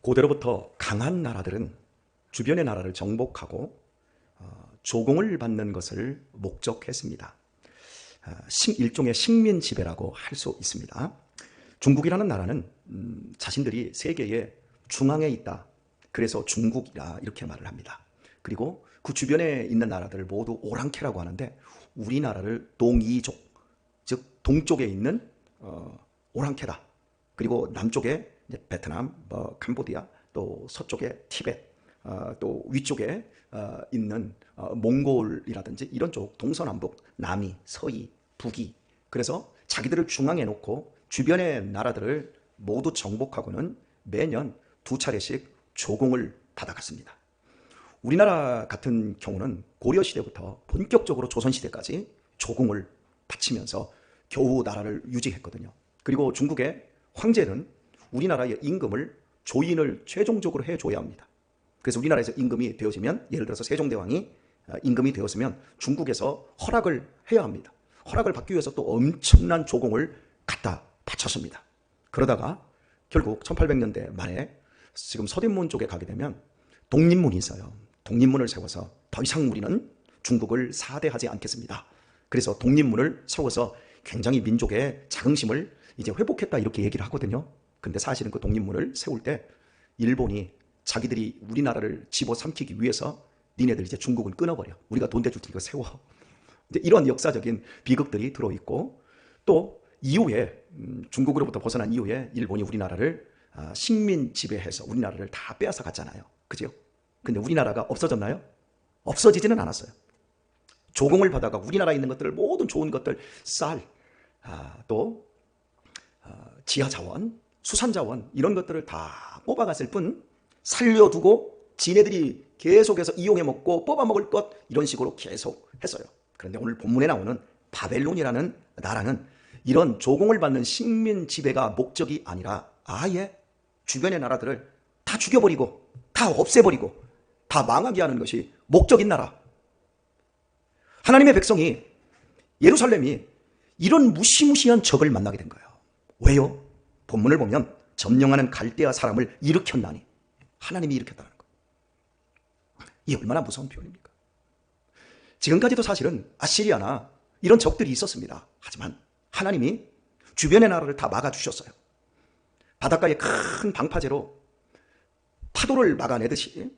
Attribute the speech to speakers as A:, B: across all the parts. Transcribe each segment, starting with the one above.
A: 고대로부터 강한 나라들은 주변의 나라를 정복하고 조공을 받는 것을 목적했습니다. 일종의 식민 지배라고 할 수 있습니다. 중국이라는 나라는 자신들이 세계의 중앙에 있다. 그래서 중국이라 이렇게 말을 합니다. 그리고 그 주변에 있는 나라들을 모두 오랑캐라고 하는데 우리나라를 동이족, 즉 동쪽에 있는 오랑캐다. 그리고 남쪽에 베트남, 캄보디아, 또 서쪽에 티베트, 또 위쪽에 있는 몽골이라든지 이런 쪽 동서남북, 남이, 서이, 북이, 그래서 자기들을 중앙에 놓고 주변의 나라들을 모두 정복하고는 매년 2차례씩 조공을 받아갔습니다. 우리나라 같은 경우는 고려시대부터 본격적으로 조선시대까지 조공을 바치면서 겨우 나라를 유지했거든요. 그리고 중국의 황제는 우리나라의 임금을 조인을 최종적으로 해줘야 합니다. 그래서 우리나라에서 임금이 되어지면, 예를 들어서 세종대왕이 임금이 되었으면 중국에서 허락을 해야 합니다. 허락을 받기 위해서 또 엄청난 조공을 갖다 바쳤습니다. 그러다가 결국 1800년대 말에 지금 서대문 쪽에 가게 되면 독립문이 있어요. 독립문을 세워서 더 이상 우리는 중국을 사대하지 않겠습니다. 그래서 독립문을 세워서 굉장히 민족의 자긍심을 이제 회복했다 이렇게 얘기를 하거든요. 근데 사실은 그 독립문을 세울 때 일본이 자기들이 우리나라를 집어삼키기 위해서 니네들 이제 중국은 끊어버려. 우리가 돈 대줄 테니까 세워. 이제 이런 역사적인 비극들이 들어있고, 또 이후에 중국으로부터 벗어난 이후에 일본이 우리나라를 식민 지배해서 우리나라를 다 빼앗아 갔잖아요. 그죠? 근데 우리나라가 없어졌나요? 없어지지는 않았어요. 조공을 받아가 우리나라에 있는 것들을, 모든 좋은 것들, 쌀, 또 지하자원, 수산자원 이런 것들을 다 뽑아갔을 뿐 살려두고 지네들이 계속해서 이용해 먹고 뽑아먹을 것, 이런 식으로 계속 했어요. 그런데 오늘 본문에 나오는 바벨론이라는 나라는 이런 조공을 받는 식민 지배가 목적이 아니라 아예 주변의 나라들을 다 죽여버리고 다 없애버리고 다 망하게 하는 것이 목적인 나라. 하나님의 백성이, 예루살렘이 이런 무시무시한 적을 만나게 된 거예요. 왜요? 본문을 보면 점령하는 갈대아 사람을 일으켰나니, 하나님이 일으켰다는 거예요. 이 얼마나 무서운 표현입니까? 지금까지도 사실은 아시리아나 이런 적들이 있었습니다. 하지만 하나님이 주변의 나라를 다 막아주셨어요. 바닷가에 큰 방파제로 파도를 막아내듯이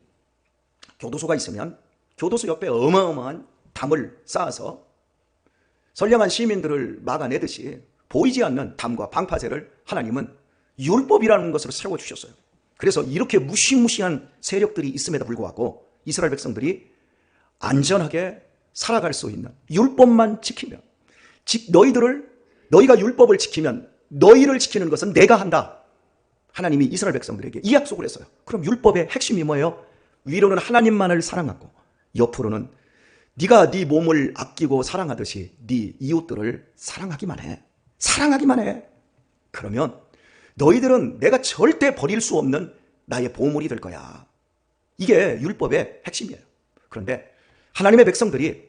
A: 교도소가 있으면 교도소 옆에 어마어마한 담을 쌓아서 선량한 시민들을 막아내듯이 보이지 않는 담과 방파제를 하나님은 율법이라는 것으로 세워주셨어요. 그래서 이렇게 무시무시한 세력들이 있음에도 불구하고 이스라엘 백성들이 안전하게 살아갈 수 있는 율법만 지키면, 너희가 율법을 지키면 너희를 지키는 것은 내가 한다. 하나님이 이스라엘 백성들에게 이 약속을 했어요. 그럼 율법의 핵심이 뭐예요? 위로는 하나님만을 사랑하고 옆으로는 네가 네 몸을 아끼고 사랑하듯이 네 이웃들을 사랑하기만 해. 사랑하기만 해. 그러면 너희들은 내가 절대 버릴 수 없는 나의 보물이 될 거야. 이게 율법의 핵심이에요. 그런데 하나님의 백성들이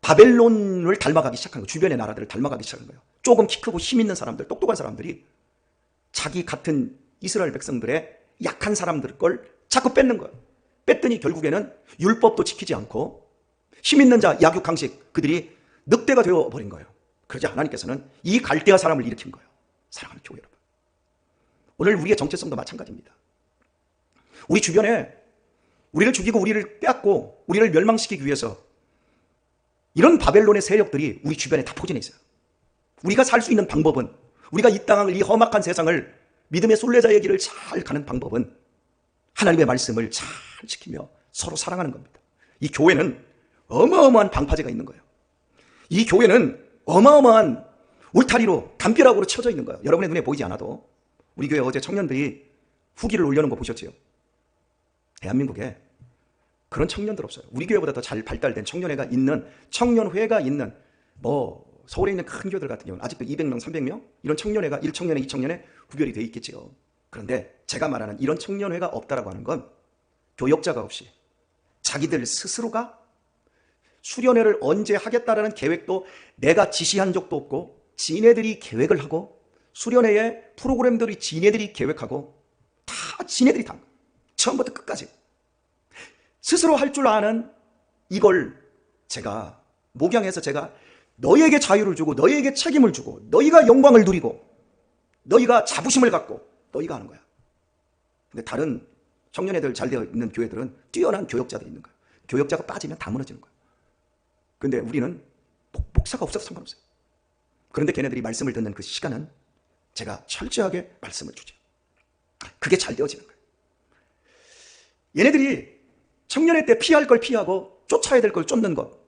A: 바벨론을 닮아가기 시작한 거예요. 주변의 나라들을 닮아가기 시작한 거예요. 조금 키 크고 힘 있는 사람들, 똑똑한 사람들이 자기 같은 이스라엘 백성들의 약한 사람들 걸 자꾸 뺏는 거예요. 뺐더니 결국에는 율법도 지키지 않고 힘 있는 자, 약육강식, 그들이 늑대가 되어버린 거예요. 그러자 하나님께서는 이 갈대아 사람을 일으킨 거예요. 사랑하는 교회 여러분, 오늘 우리의 정체성도 마찬가지입니다. 우리 주변에 우리를 죽이고 우리를 빼앗고 우리를 멸망시키기 위해서 이런 바벨론의 세력들이 우리 주변에 다 포진해 있어요. 우리가 살 수 있는 방법은, 우리가 이 땅을, 이 험악한 세상을 믿음의 순례자의 길을 잘 가는 방법은 하나님의 말씀을 잘 지키며 서로 사랑하는 겁니다. 이 교회는 어마어마한 방파제가 있는 거예요. 이 교회는 어마어마한 울타리로, 담벼락으로 쳐져 있는 거예요. 여러분의 눈에 보이지 않아도. 우리 교회 어제 청년들이 후기를 올려놓은 거 보셨죠? 대한민국에 그런 청년들 없어요. 우리 교회보다 더 잘 발달된 청년회가 있는, 청년회가 있는, 서울에 있는 큰 교회들 같은 경우는 아직도 200명, 300명? 이런 청년회가 1청년회, 2청년회 구별이 되어 있겠죠. 그런데 제가 말하는 이런 청년회가 없다라고 하는 건 교역자가 없이 자기들 스스로가 수련회를 언제 하겠다라는 계획도 내가 지시한 적도 없고, 지네들이 계획을 하고, 수련회의 프로그램들이 지네들이 계획하고 다 지네들이 다 처음부터 끝까지 스스로 할 줄 아는 이걸 제가 목양해서 제가 너희에게 자유를 주고 너희에게 책임을 주고 너희가 영광을 누리고 너희가 자부심을 갖고 너희가 하는 거야. 근데 다른 청년애들 잘 되어 있는 교회들은 뛰어난 교역자들이 있는 거야. 교역자가 빠지면 다 무너지는 거야. 근데 우리는 목사가 없어서 상관없어요. 그런데 걔네들이 말씀을 듣는 그 시간은 제가 철저하게 말씀을 주죠. 그게 잘 되어지는 거예요. 얘네들이 청년회 때 피할 걸 피하고 쫓아야 될 걸 쫓는 것,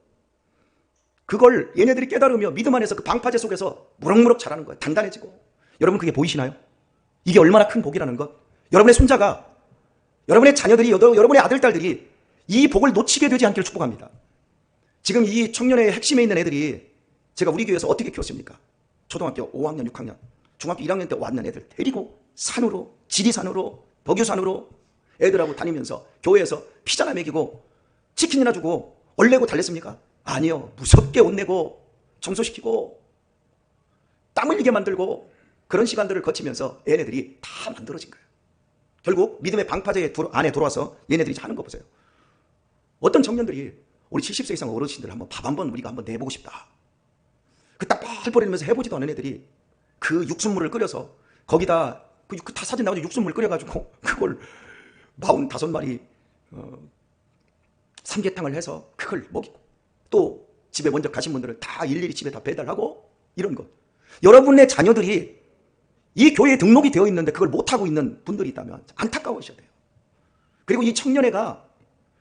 A: 그걸 얘네들이 깨달으며 믿음 안에서 그 방파제 속에서 무럭무럭 자라는 거예요. 단단해지고. 여러분 그게 보이시나요? 이게 얼마나 큰 복이라는 것. 여러분의 손자가, 여러분의 자녀들이, 여러분의 아들, 딸들이 이 복을 놓치게 되지 않기를 축복합니다. 지금 이 청년회의 핵심에 있는 애들이 제가 우리 교회에서 어떻게 키웠습니까? 초등학교 5학년, 6학년, 중학교 1학년 때 왔는 애들 데리고 산으로, 지리산으로, 덕유산으로 애들하고 다니면서 교회에서 피자나 먹이고 치킨이나 주고 얼레고 달랬습니까? 아니요. 무섭게 혼내고 청소시키고 땀 흘리게 만들고 그런 시간들을 거치면서 얘네들이 다 만들어진 거예요. 결국 믿음의 방파제 안에 들어와서 얘네들이 하는 거 보세요. 어떤 청년들이 우리 70세 이상 어르신들 한번 밥 한번 우리가 한번 내보고 싶다. 그 딱 뻘뻘이면서 해보지도 않은 애들이 그 육순물을 끓여서 거기다 그 다 사진 나오죠. 육순물 끓여가지고 그걸 45마리 삼계탕을 해서 그걸 먹이고 또 집에 먼저 가신 분들은 다 일일이 집에 다 배달하고 이런 것. 여러분의 자녀들이 이 교회에 등록이 되어 있는데 그걸 못하고 있는 분들이 있다면 안타까워하셔야 돼요. 그리고 이 청년회가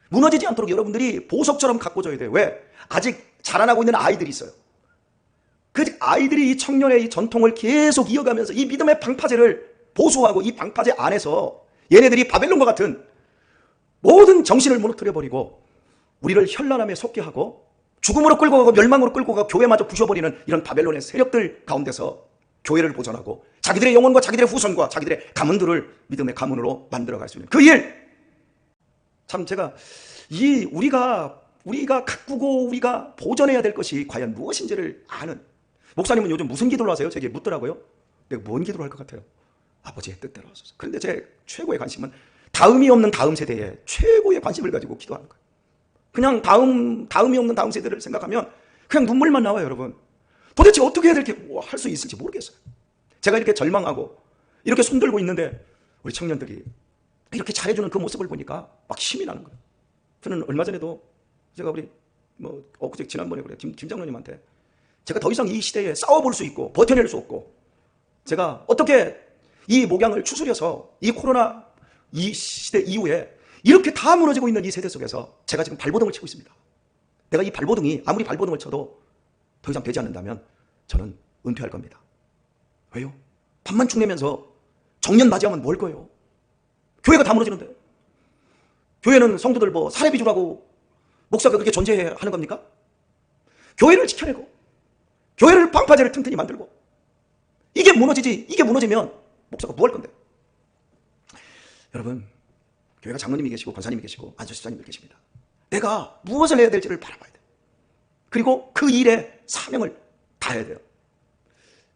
A: 무너지지 않도록 여러분들이 보석처럼 가꿔줘야 돼요. 왜? 아직 자라나고 있는 아이들이 있어요. 그 아이들이 이 청년회의 전통을 계속 이어가면서 이 믿음의 방파제를 보수하고 이 방파제 안에서 얘네들이 바벨론과 같은 모든 정신을 무너뜨려버리고 우리를 현란함에 속게 하고 죽음으로 끌고 가고 멸망으로 끌고 가고 교회마저 부셔버리는 이런 바벨론의 세력들 가운데서 교회를 보존하고 자기들의 영혼과 자기들의 후손과 자기들의 가문들을 믿음의 가문으로 만들어갈 수 있는 그 일! 참 제가 우리가 가꾸고 우리가 보존해야 될 것이 과연 무엇인지를 아는. 목사님은 요즘 무슨 기도를 하세요? 제게 묻더라고요. 내가 뭔 기도를 할 것 같아요? 아버지의 뜻대로 하소서. 그런데 제 최고의 관심은 다음이 없는 다음 세대에 최고의 관심을 가지고 기도하는 거예요. 그냥 다음이 없는 다음 세대를 생각하면 그냥 눈물만 나와요, 여러분. 도대체 어떻게 해야 될지 할 수 있을지 모르겠어요. 제가 이렇게 절망하고 이렇게 손들고 있는데 우리 청년들이 이렇게 잘해주는 그 모습을 보니까 막 힘이 나는 거예요. 저는 얼마 전에도 제가 우리 엊그제 지난번에 그래 김 장로님한테 제가 더 이상 이 시대에 싸워볼 수 있고 버텨낼 수 없고 제가 어떻게 이 목양을 추스려서 이 코로나 이 시대 이후에 이렇게 다 무너지고 있는 이 세대 속에서 제가 지금 발버둥을 치고 있습니다. 내가 이 발버둥이 아무리 발버둥을 쳐도 더 이상 되지 않는다면 저는 은퇴할 겁니다. 왜요? 밥만 축내면서 정년 맞이하면 뭘 거예요? 교회가 다 무너지는데. 교회는 성도들 사례비 주라고 목사가 그렇게 존재해야 하는 겁니까? 교회를 지켜내고 교회를 방파제를 튼튼히 만들고 이게 무너지면 목사가 뭐 할 건데? 여러분, 교회가 장로님이 계시고 권사님이 계시고 안수집사님이 계십니다. 내가 무엇을 해야 될지를 바라봐야 돼요. 그리고 그 일에 사명을 다해야 돼요.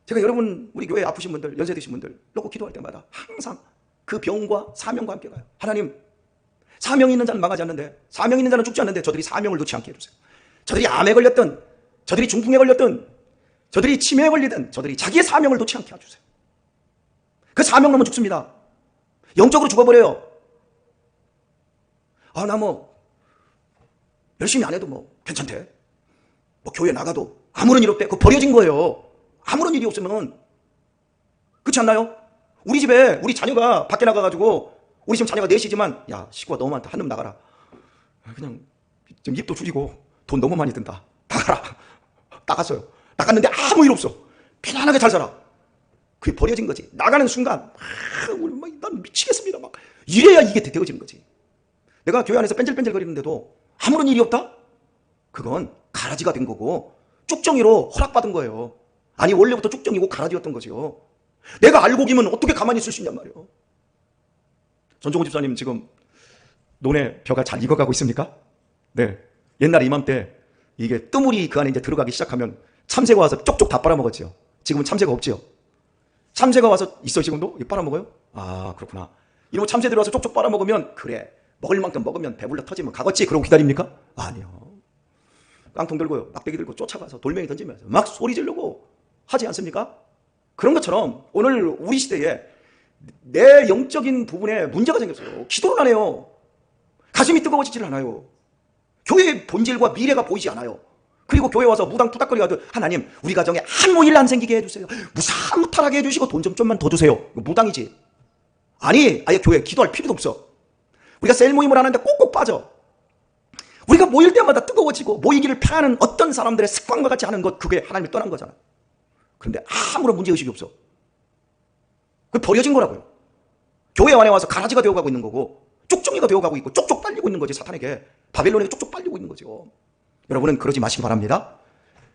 A: 제가 여러분 우리 교회 아프신 분들, 연세 드신 분들 놓고 기도할 때마다 항상 그 병과 사명과 함께 가요. 하나님, 사명이 있는 자는 망하지 않는데, 사명이 있는 자는 죽지 않는데 저들이 사명을 놓지 않게 해주세요. 저들이 암에 걸렸든, 저들이 중풍에 걸렸든, 저들이 치매에 걸리든, 저들이 자기의 사명을 놓지 않게 해주세요. 그 사명 놓으면 죽습니다. 영적으로 죽어버려요. 나 열심히 안 해도 괜찮대. 교회 나가도 아무런 일 없대. 그거 버려진 거예요. 아무런 일이 없으면. 그렇지 않나요? 우리 집에 우리 자녀가 밖에 나가가지고 우리 지금 자녀가 넷이지만 야 식구가 너무 많다. 한 놈 나가라. 그냥 좀 입도 줄이고 돈 너무 많이 든다. 나가라. 나갔어요. 나갔는데 아무 일 없어. 편안하게 잘 살아. 그게 버려진 거지. 나가는 순간 난 미치겠습니다. 이래야 이게 되어지는 거지. 내가 교회 안에서 뺀질뺀질 거리는데도 아무런 일이 없다? 그건 가라지가 된 거고 쭉정이로 허락받은 거예요. 아니 원래부터 쭉정이고 가라지였던 거지요. 내가 알고 기면 어떻게 가만히 있을 수 있냔 말이에요. 전종호 집사님 지금 논의 벼가 잘 익어가고 있습니까? 네. 옛날에 이맘때 이게 뜨물이 그 안에 이제 들어가기 시작하면 참새가 와서 쪽쪽 다 빨아먹었지요. 지금은 참새가 없지요. 참새가 와서 있어 지금도? 빨아먹어요? 아 그렇구나. 이러고 참새들이 와서 쪽쪽 빨아먹으면 그래 먹을 만큼 먹으면 배불러 터지면 가겠지 그러고 기다립니까? 아니요. 깡통 들고요, 막대기 들고 쫓아가서 돌멩이 던지면서 막 소리 지르고 하지 않습니까? 그런 것처럼 오늘 우리 시대에 내 영적인 부분에 문제가 생겼어요. 기도를 안 해요. 가슴이 뜨거워지질 않아요. 교회의 본질과 미래가 보이지 않아요. 그리고 교회 와서 무당 투닥거리가도 하나님 우리 가정에 아무 일 안 생기게 해주세요. 무사무탈하게 해주시고 돈 좀만 더 주세요. 무당이지. 아니 아예 교회 기도할 필요도 없어. 우리가 셀 모임을 하는데 꼭꼭 빠져. 우리가 모일 때마다 뜨거워지고 모이기를 패하는 어떤 사람들의 습관과 같이 하는 것, 그게 하나님이 떠난 거잖아. 그런데 아무런 문제의식이 없어. 그게 버려진 거라고요. 교회 안에 와서 가라지가 되어가고 있는 거고 쪽쪽이가 되어가고 있고 쪽쪽 빨리고 있는 거지. 사탄에게, 바벨론에게 쪽쪽 빨리고 있는 거죠. 여러분은 그러지 마시기 바랍니다.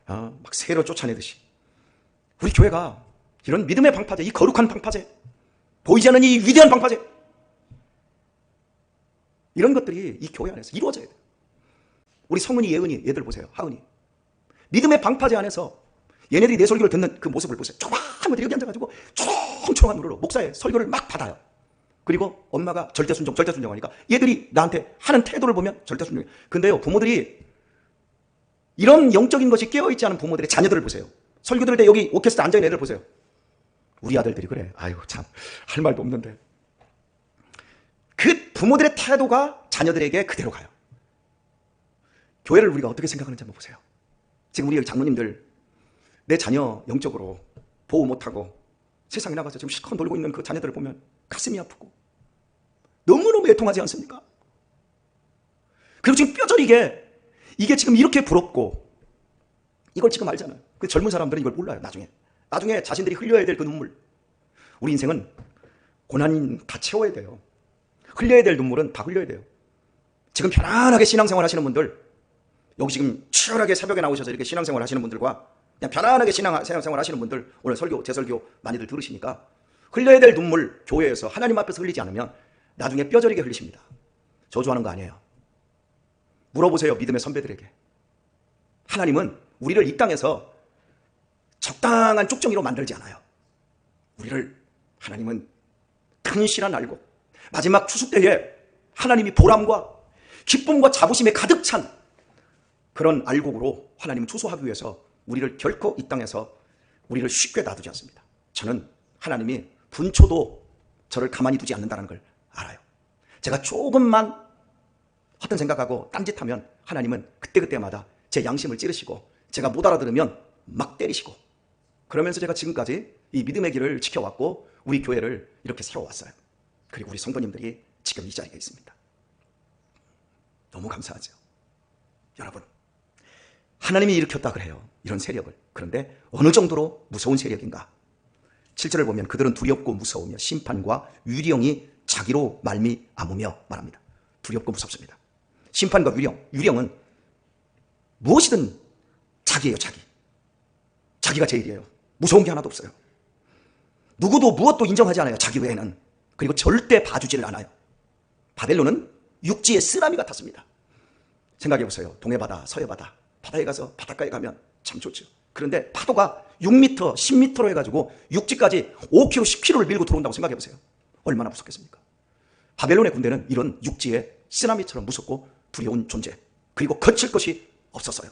A: 막 새로 쫓아내듯이. 우리 교회가 이런 믿음의 방파제, 이 거룩한 방파제, 보이지 않는 이 위대한 방파제, 이런 것들이 이 교회 안에서 이루어져야 돼요. 우리 성은이, 예은이, 얘들 보세요. 하은이. 믿음의 방파제 안에서 얘네들이 내 설교를 듣는 그 모습을 보세요. 조그만 것들이 여기 앉아가지고 초롱초롱한 눈으로 목사의 설교를 막 받아요. 그리고 엄마가 절대순종 하니까 얘들이 나한테 하는 태도를 보면 절대순종이에요. 근데요, 부모들이 이런 영적인 것이 깨어있지 않은 부모들의 자녀들을 보세요. 설교 들을 때 여기 오케스트라 앉아있는 애들 보세요. 우리 아들들이 그래. 아유 참 할 말도 없는데. 그 부모들의 태도가 자녀들에게 그대로 가요. 교회를 우리가 어떻게 생각하는지 한번 보세요. 지금 우리 장로님들 내 자녀 영적으로 보호 못하고 세상에 나가서 지금 실컷 놀고 있는 그 자녀들을 보면 가슴이 아프고 너무너무 애통하지 않습니까? 그리고 지금 뼈저리게 이게 지금 이렇게 부럽고 이걸 지금 알잖아요. 그 젊은 사람들은 이걸 몰라요. 나중에 자신들이 흘려야 될 그 눈물. 우리 인생은 고난 다 채워야 돼요. 흘려야 될 눈물은 다 흘려야 돼요. 지금 편안하게 신앙생활 하시는 분들, 여기 지금 치열하게 새벽에 나오셔서 이렇게 신앙생활 하시는 분들과 그냥 편안하게 신앙생활 하시는 분들, 오늘 설교, 제 설교 많이들 들으시니까 흘려야 될 눈물, 교회에서 하나님 앞에서 흘리지 않으면 나중에 뼈저리게 흘리십니다. 저주하는 거 아니에요. 물어보세요, 믿음의 선배들에게. 하나님은 우리를 이 땅에서 적당한 쪽정이로 만들지 않아요. 우리를 하나님은 큰 시란 알고 마지막 추수 때에 하나님이 보람과 기쁨과 자부심에 가득 찬 그런 알곡으로 하나님은 추수하기 위해서 우리를 결코 이 땅에서 우리를 쉽게 놔두지 않습니다. 저는 하나님이 분초도 저를 가만히 두지 않는다는 걸 알아요. 제가 조금만 헛된 생각하고 딴짓하면 하나님은 그때그때마다 제 양심을 찌르시고 제가 못 알아들으면 막 때리시고, 그러면서 제가 지금까지 이 믿음의 길을 지켜왔고 우리 교회를 이렇게 세워왔어요. 그리고 우리 성도님들이 지금 이 자리에 있습니다. 너무 감사하죠. 여러분, 하나님이 일으켰다 그래요, 이런 세력을. 그런데 어느 정도로 무서운 세력인가? 7절을 보면 그들은 두렵고 무서우며 심판과 유령이 자기로 말미암으며 말합니다. 두렵고 무섭습니다. 심판과 유령은 무엇이든 자기예요. 자기가 제일이에요. 무서운 게 하나도 없어요. 누구도 무엇도 인정하지 않아요, 자기 외에는. 그리고 절대 봐주지를 않아요. 바벨론은 육지의 쓰나미 같았습니다. 생각해 보세요. 동해바다, 서해바다, 바다에 가서 바닷가에 가면 참 좋죠. 그런데 파도가 6m, 10m로 해가지고 육지까지 5km, 10km를 밀고 들어온다고 생각해 보세요. 얼마나 무섭겠습니까? 바벨론의 군대는 이런 육지의 쓰나미처럼 무섭고 두려운 존재, 그리고 거칠 것이 없었어요.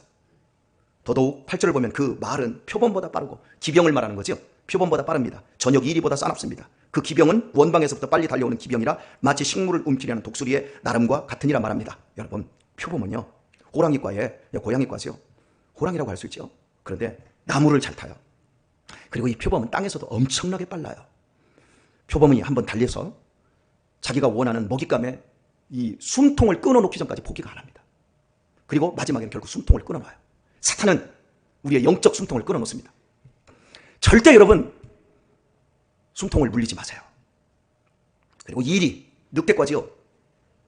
A: 더더욱 8절을 보면 그 말은 표범보다 빠르고, 기병을 말하는 거죠. 표범보다 빠릅니다. 저녁 이리보다 싸납습니다. 그 기병은 원방에서부터 빨리 달려오는 기병이라 마치 식물을 움키려는 독수리의 나름과 같으니라 말합니다. 여러분, 표범은요, 호랑이과에, 고양이과죠. 호랑이라고 할 수 있죠. 그런데 나무를 잘 타요. 그리고 이 표범은 땅에서도 엄청나게 빨라요. 표범이 한번 달려서 자기가 원하는 먹잇감에 이 숨통을 끊어놓기 전까지 포기가 안 합니다. 그리고 마지막에는 결국 숨통을 끊어놔요. 사탄은 우리의 영적 숨통을 끊어놓습니다. 절대 여러분 숨통을 물리지 마세요. 그리고 일이 늑대과지요.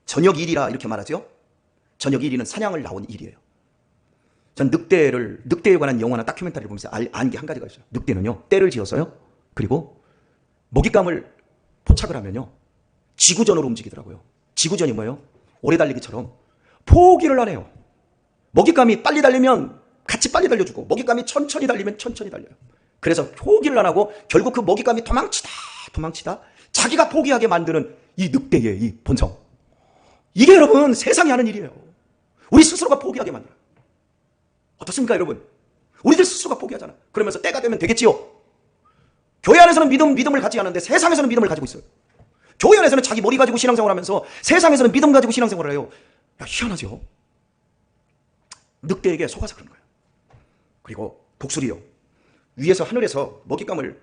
A: 저녁 일이라 이렇게 말하죠. 저녁 일이는 사냥을 나온 일이에요. 전 늑대에 관한 영화나 다큐멘터리를 보면서 안 게 한 가지가 있어요. 늑대는요, 떼를 지어서요, 그리고 먹잇감을 포착을 하면요, 지구전으로 움직이더라고요. 지구전이 뭐예요? 오래 달리기처럼 포기를 안 해요. 먹잇감이 빨리 달리면 같이 빨리 달려주고, 먹잇감이 천천히 달리면 천천히 달려요. 그래서 포기를 안 하고 결국 그 먹잇감이 도망치다 자기가 포기하게 만드는 이 늑대의 이 본성. 이게 여러분 세상이 하는 일이에요. 우리 스스로가 포기하게 만들어요. 어떻습니까 여러분? 우리들 스스로가 포기하잖아. 그러면서 때가 되면 되겠지요. 교회 안에서는 믿음을 갖지 않는데 세상에서는 믿음을 가지고 있어요. 교회 안에서는 자기 머리 가지고 신앙생활을 하면서 세상에서는 믿음 가지고 신앙생활을 해요. 야, 희한하죠. 늑대에게 속아서 그런 거예요. 그리고 독수리요. 위에서 하늘에서 먹잇감을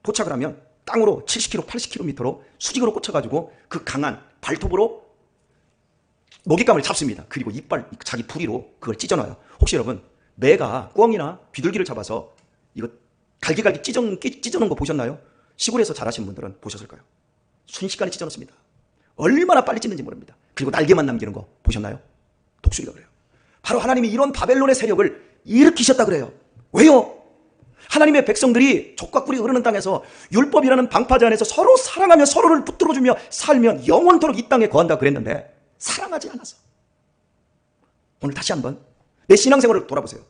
A: 포착을 하면 땅으로 70km, 80km로 수직으로 꽂혀가지고 그 강한 발톱으로 먹잇감을 잡습니다. 그리고 이빨, 자기 부리로 그걸 찢어놔요. 혹시 여러분 매가 꿩이나 비둘기를 잡아서 이거 갈기갈기 찢어놓은 거 보셨나요? 시골에서 자라신 분들은 보셨을까요? 순식간에 찢어놓습니다. 얼마나 빨리 찢는지 모릅니다. 그리고 날개만 남기는 거 보셨나요? 독수리가 그래요. 바로 하나님이 이런 바벨론의 세력을 일으키셨다 그래요. 왜요? 하나님의 백성들이 족과 꿀이 흐르는 땅에서 율법이라는 방파제 안에서 서로 사랑하며 서로를 붙들어주며 살면 영원토록 이 땅에 거한다 그랬는데 사랑하지 않아서. 오늘 다시 한번 내 신앙생활을 돌아보세요.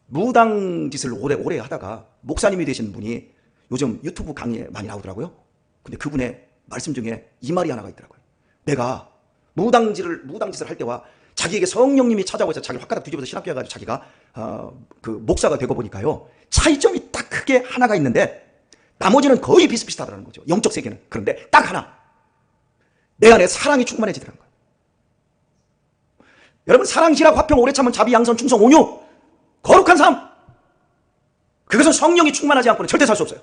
A: 무당 짓을 오래 하다가 목사님이 되신 분이 요즘 유튜브 강의에 많이 나오더라고요. 근데 그분의 말씀 중에 이 말이 하나가 있더라고요. 내가 무당 짓을 할 때와 자기에게 성령님이 찾아와서 자기를 확가닥 뒤집어서 신학교 해가지고 자기가 그 목사가 되고 보니까요, 차이점이 딱 크게 하나가 있는데 나머지는 거의 비슷비슷하다는 거죠. 영적 세계는. 그런데 딱 하나, 내 안에 사랑이 충만해지더라는 거예요. 여러분, 사랑, 희락, 화평, 오래 참은, 자비, 양선, 충성, 온유, 거룩한 삶, 그것은 성령이 충만하지 않고는 절대 살 수 없어요.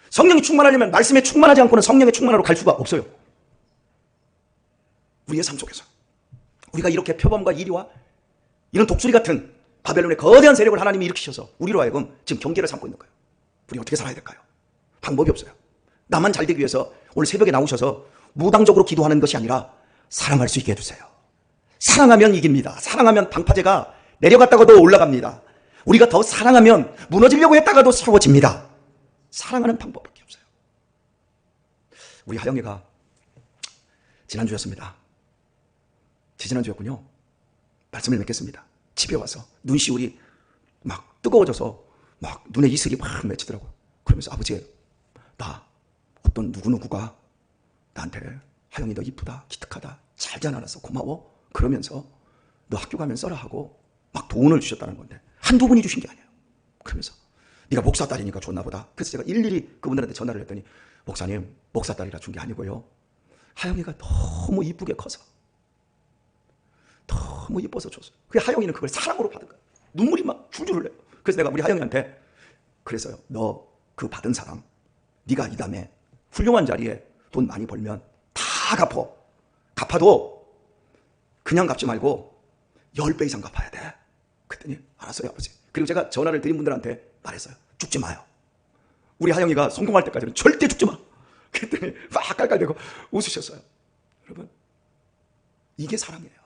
A: 성령이 충만하려면 말씀에 충만하지 않고는 성령의 충만하러 갈 수가 없어요. 우리의 삶 속에서 우리가 이렇게 표범과 이리와 이런 독수리 같은 바벨론의 거대한 세력을 하나님이 일으키셔서 우리로 하여금 지금 경계를 삼고 있는 거예요. 우리 어떻게 살아야 될까요? 방법이 없어요. 나만 잘 되기 위해서 오늘 새벽에 나오셔서 무당적으로 기도하는 것이 아니라 사랑할 수 있게 해주세요. 사랑하면 이깁니다. 사랑하면 방파제가 내려갔다가도 올라갑니다. 우리가 더 사랑하면 무너지려고 했다가도 세워집니다. 사랑하는 방법밖에 없어요. 우리 하영이가 지난주였습니다. 지난주였군요. 말씀을 맺겠습니다. 집에 와서 눈시울이 막 뜨거워져서 막 눈에 이슬이 막 맺히더라고요. 그러면서 아버지, 나 어떤 누구누구가 나한테 하영이 너 이쁘다, 기특하다, 잘 자라나서 고마워, 그러면서 너 학교 가면 써라 하고 막 돈을 주셨다는 건데 한두 분이 주신 게 아니에요. 그러면서 네가 목사 딸이니까 줬나 보다. 그래서 제가 일일이 그분들한테 전화를 했더니 목사님, 목사 딸이라 준 게 아니고요, 하영이가 너무 이쁘게 커서 너무 이뻐서 줬어요. 그 하영이는 그걸 사랑으로 받은 거야. 눈물이 막 줄줄 흘려요. 그래서 내가 우리 하영이한테 그랬어요. 너 그 받은 사랑, 네가 이 다음에 훌륭한 자리에 돈 많이 벌면 다 갚어. 갚아도 그냥 갚지 말고 10배 이상 갚아야 돼. 그랬더니 알았어요 아버지. 그리고 제가 전화를 드린 분들한테 말했어요. 죽지 마요. 우리 하영이가 성공할 때까지는 절대 죽지 마. 그랬더니 막 깔깔대고 웃으셨어요. 여러분, 이게 사랑이에요.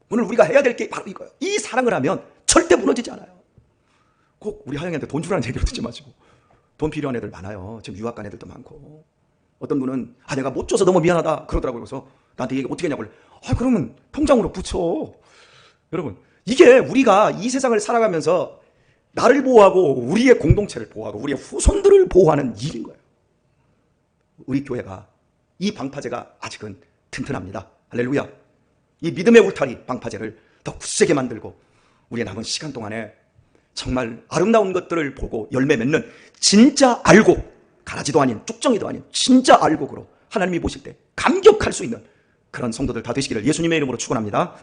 A: 오늘 우리가 해야 될 게 바로 이거예요. 이 사랑을 하면 절대 무너지지 않아요. 꼭 우리 하영이한테 돈 주라는 얘기를 듣지 마시고. 돈 필요한 애들 많아요. 지금 유학 간 애들도 많고. 어떤 분은 내가 못 줘서 너무 미안하다 그러더라고요. 그래서 나한테 얘기 어떻게 했냐고. 그러면 통장으로 붙여. 여러분, 이게 우리가 이 세상을 살아가면서 나를 보호하고 우리의 공동체를 보호하고 우리의 후손들을 보호하는 일인 거예요. 우리 교회가 이 방파제가 아직은 튼튼합니다. 할렐루야. 이 믿음의 울타리 방파제를 더 굳세게 만들고 우리의 남은 시간 동안에 정말 아름다운 것들을 보고 열매 맺는, 진짜 알고, 가라지도 아닌 쭉정이도 아닌 진짜 알곡으로 하나님이 보실 때 감격할 수 있는 그런 성도들 다 되시기를 예수님의 이름으로 축원합니다.